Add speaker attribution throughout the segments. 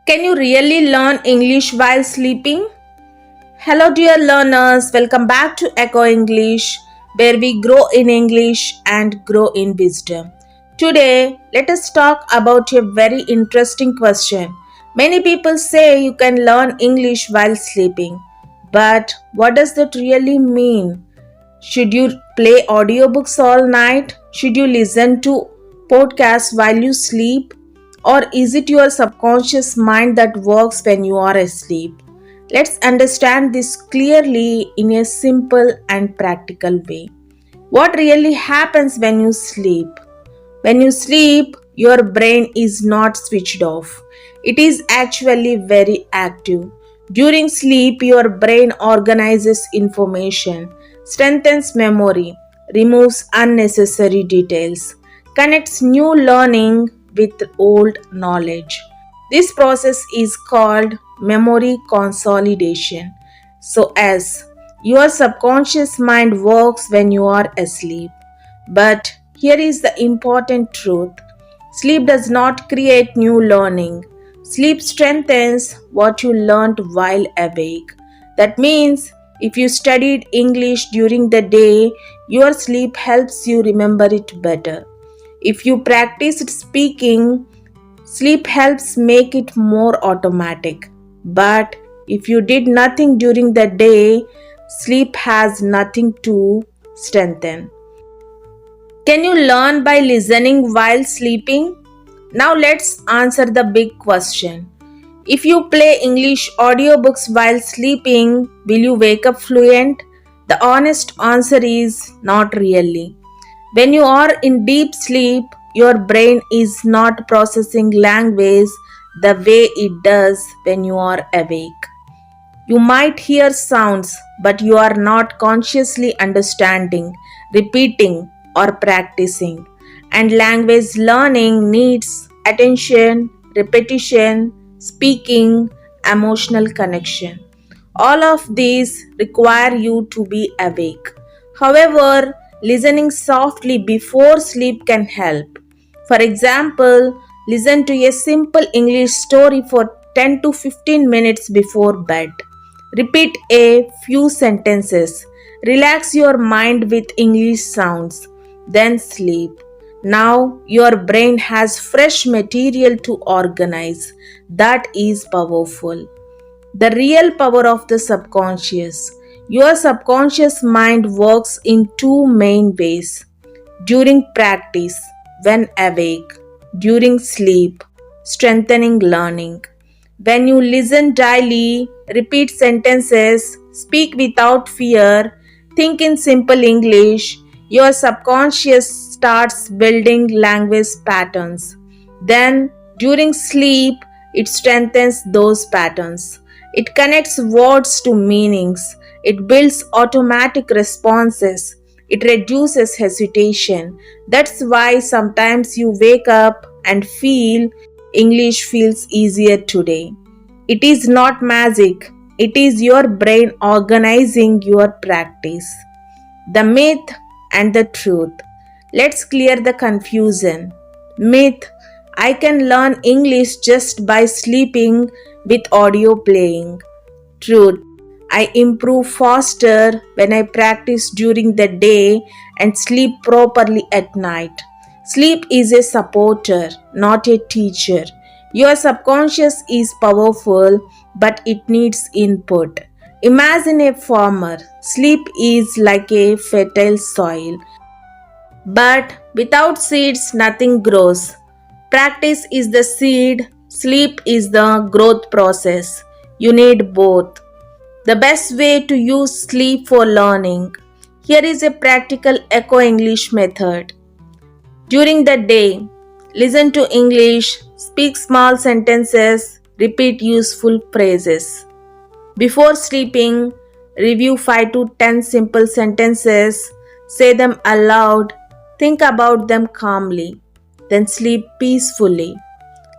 Speaker 1: Can you really learn English while sleeping? Hello, dear learners. Welcome back to Echo English, where we grow in English and grow in wisdom. Today, let us talk about a very interesting question. Many people say you can learn English while sleeping, but what does that really mean? Should you play audiobooks all night? Should you listen to podcasts while you sleep? Or is it your subconscious mind that works when you are asleep? Let's understand this clearly in a simple and practical way. What really happens when you sleep? When you sleep, your brain is not switched off. It is actually very active. During sleep, your brain organizes information, strengthens memory, removes unnecessary details, connects new learning with old knowledge. This process is called memory consolidation. So, as your subconscious mind works when you are asleep. But here is the important truth: sleep does not create new learning. Sleep strengthens what you learned while awake. That means if you studied English during the day, your sleep helps you remember it better. If you practiced speaking, sleep helps make it more automatic. But if you did nothing during the day, sleep has nothing to strengthen. Can you learn by listening while sleeping? Now let's answer the big question. If you play English audiobooks while sleeping, will you wake up fluent? The honest answer is not really. When you are in deep sleep, your brain is not processing language the way it does when you are awake. You might hear sounds, but you are not consciously understanding, repeating, or practicing. And language learning needs attention, repetition, speaking, emotional connection. All of these require you to be awake. However, listening softly before sleep can help. For example, listen to a simple English story for 10 to 15 minutes before bed. Repeat a few sentences. Relax your mind with English sounds. Then sleep. Now your brain has fresh material to organize. That is powerful. The real power of the subconscious. Your subconscious mind works in two main ways: during practice, when awake, during sleep, strengthening learning. When you listen daily, repeat sentences, speak without fear, think in simple English, your subconscious starts building language patterns. Then, during sleep, it strengthens those patterns. It connects words to meanings. It builds automatic responses. It reduces hesitation. That's why sometimes you wake up and feel English feels easier today. It is not magic, it is your brain organizing your practice. The myth and the truth. Let's clear the confusion. Myth: I can learn English just by sleeping with audio playing. Truth: I improve faster when I practice during the day and sleep properly at night. Sleep is a supporter, not a teacher. Your subconscious is powerful, but it needs input. Imagine a farmer. Sleep is like a fertile soil, but without seeds, nothing grows. Practice is the seed, sleep is the growth process. You need both. The best way to use sleep for learning. Here is a practical echo English method. During the day, listen to English, speak small sentences, repeat useful phrases. Before sleeping, review 5 to 10 simple sentences, say them aloud, think about them calmly, then sleep peacefully.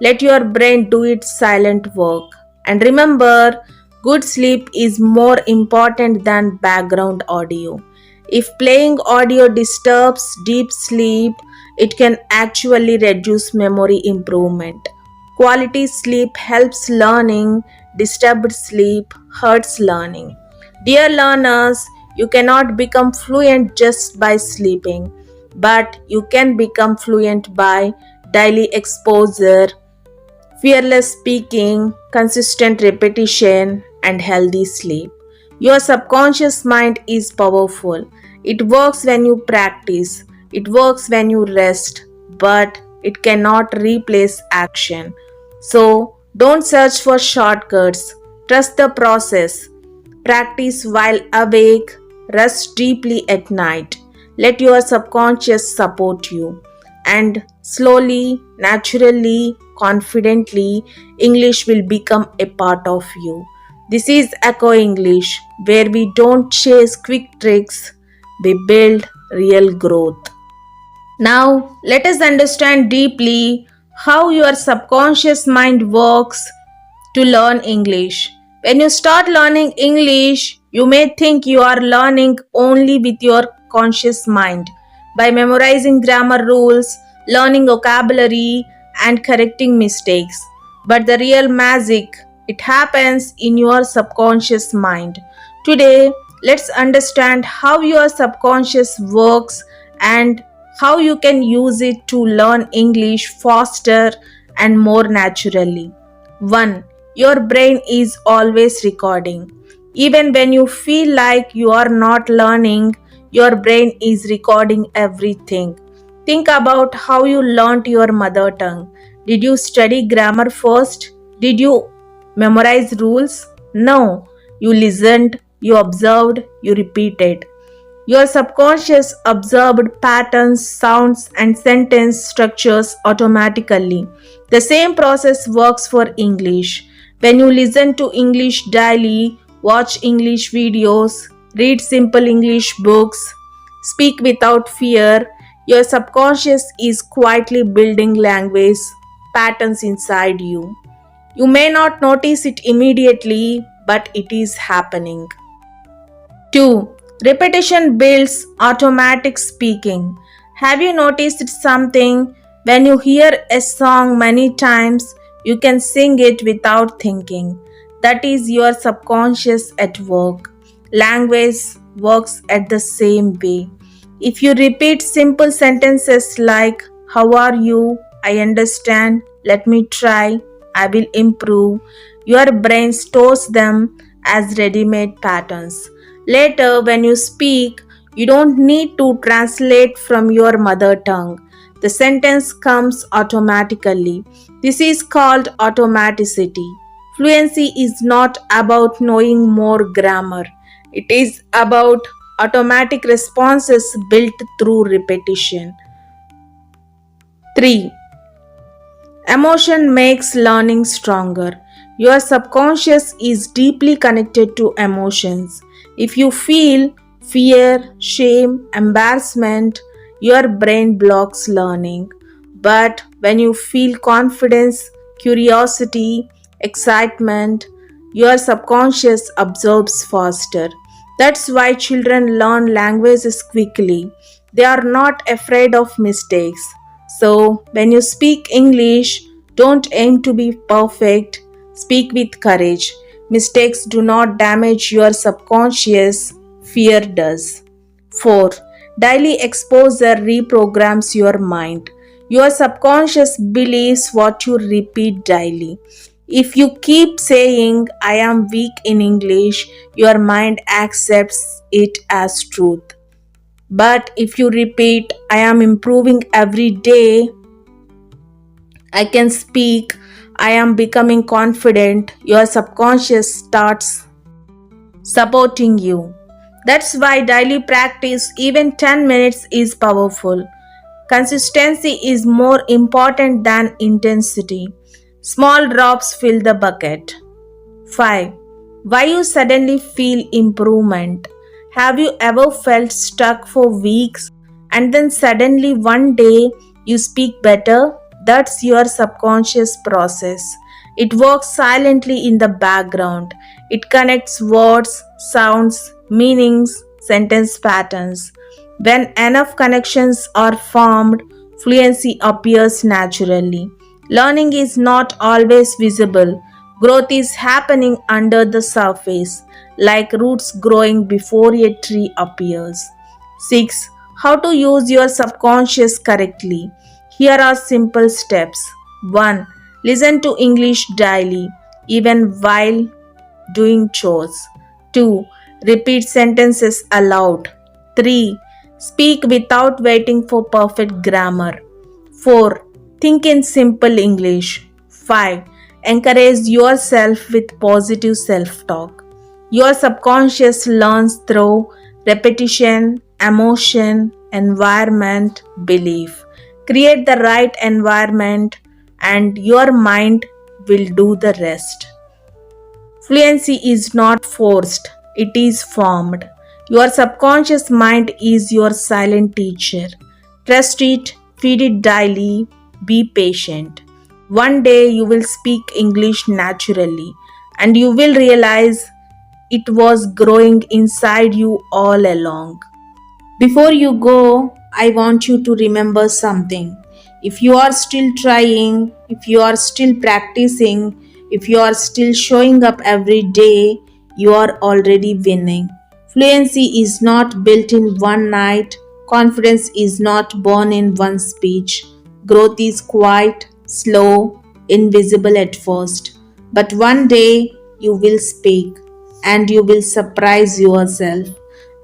Speaker 1: Let your brain do its silent work. And remember, good sleep is more important than background audio. If playing audio disturbs deep sleep, it can actually reduce memory improvement. Quality sleep helps learning, disturbed sleep hurts learning. Dear learners, you cannot become fluent just by sleeping, but you can become fluent by daily exposure, fearless speaking, consistent repetition, and healthy sleep. Your subconscious mind is powerful. It works when you practice, it works when you rest, but it cannot replace action. So, don't search for shortcuts. Trust the process. Practice while awake, rest deeply at night. Let your subconscious support you. And slowly, naturally, confidently, English will become a part of you. This is Echo English, where we don't chase quick tricks, we build real growth. Now, let us understand deeply how your subconscious mind works to learn English. When you start learning English, you may think you are learning only with your conscious mind by memorizing grammar rules, learning vocabulary, and correcting mistakes. But the real magic, it happens in your subconscious mind. Today, let's understand how your subconscious works and how you can use it to learn English faster and more naturally. 1. Your brain is always recording. Even when you feel like you are not learning, your brain is recording everything. Think about how you learnt your mother tongue. Did you study grammar first? Did you memorize rules? No. You listened, you observed, you repeated. Your subconscious absorbed patterns, sounds, and sentence structures automatically. The same process works for English. When you listen to English daily, watch English videos, read simple English books, speak without fear, your subconscious is quietly building language patterns inside you. You may not notice it immediately, but it is happening. 2. Repetition builds automatic speaking. Have you noticed something? When you hear a song many times, you can sing it without thinking. That is your subconscious at work. Language works at the same way. If you repeat simple sentences like, "How are you? I understand. Let me try. I will improve," your brain stores them as ready made patterns. Later, when you speak, you don't need to translate from your mother tongue. The sentence comes automatically. This is called automaticity. Fluency is not about knowing more grammar, it is about automatic responses built through repetition. 3. Emotion makes learning stronger. Your subconscious is deeply connected to emotions. If you feel fear, shame, embarrassment, your brain blocks learning. But when you feel confidence, curiosity, excitement, your subconscious absorbs faster. That's why children learn languages quickly. They are not afraid of mistakes. So, when you speak English, don't aim to be perfect, speak with courage. Mistakes do not damage your subconscious, fear does. 4. Daily exposure reprograms your mind. Your subconscious believes what you repeat daily. If you keep saying, "I am weak in English," your mind accepts it as truth. But if you repeat, "I am improving every day, I can speak, I am becoming confident," your subconscious starts supporting you. That's why daily practice, even 10 minutes, is powerful. Consistency is more important than intensity. Small drops fill the bucket. 5. Why you suddenly feel improvement? Have you ever felt stuck for weeks and then suddenly one day you speak better? That's your subconscious process. It works silently in the background. It connects words, sounds, meanings, sentence patterns. When enough connections are formed, fluency appears naturally. Learning is not always visible. Growth is happening under the surface, like roots growing before a tree appears. 6. How to use your subconscious correctly. Here are simple steps. 1. Listen to English daily, even while doing chores. 2. Repeat sentences aloud. 3. Speak without waiting for perfect grammar. 4. Think in simple English. 5. Encourage yourself with positive self talk. Your subconscious learns through repetition, emotion, environment, belief. Create the right environment, and your mind will do the rest. Fluency is not forced, it is formed. Your subconscious mind is your silent teacher. Trust it, feed it daily, be patient. One day you will speak English naturally, and you will realize it was growing inside you all along. Before you go, I want you to remember something. If you are still trying, if you are still practicing, if you are still showing up every day, you are already winning. Fluency is not built in one night, confidence is not born in one speech. Growth is quiet, slow, invisible at first. But one day you will speak and you will surprise yourself.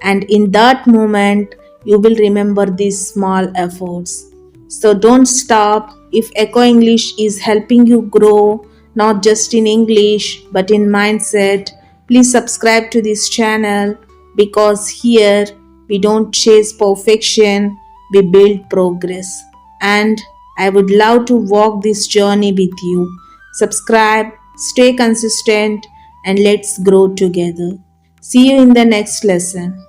Speaker 1: And in that moment, you will remember these small efforts. So don't stop. If Echo English is helping you grow, not just in English but in mindset, please subscribe to this channel because here we don't chase perfection, we build progress. And I would love to walk this journey with you. Subscribe, stay consistent, and let's grow together. See you in the next lesson.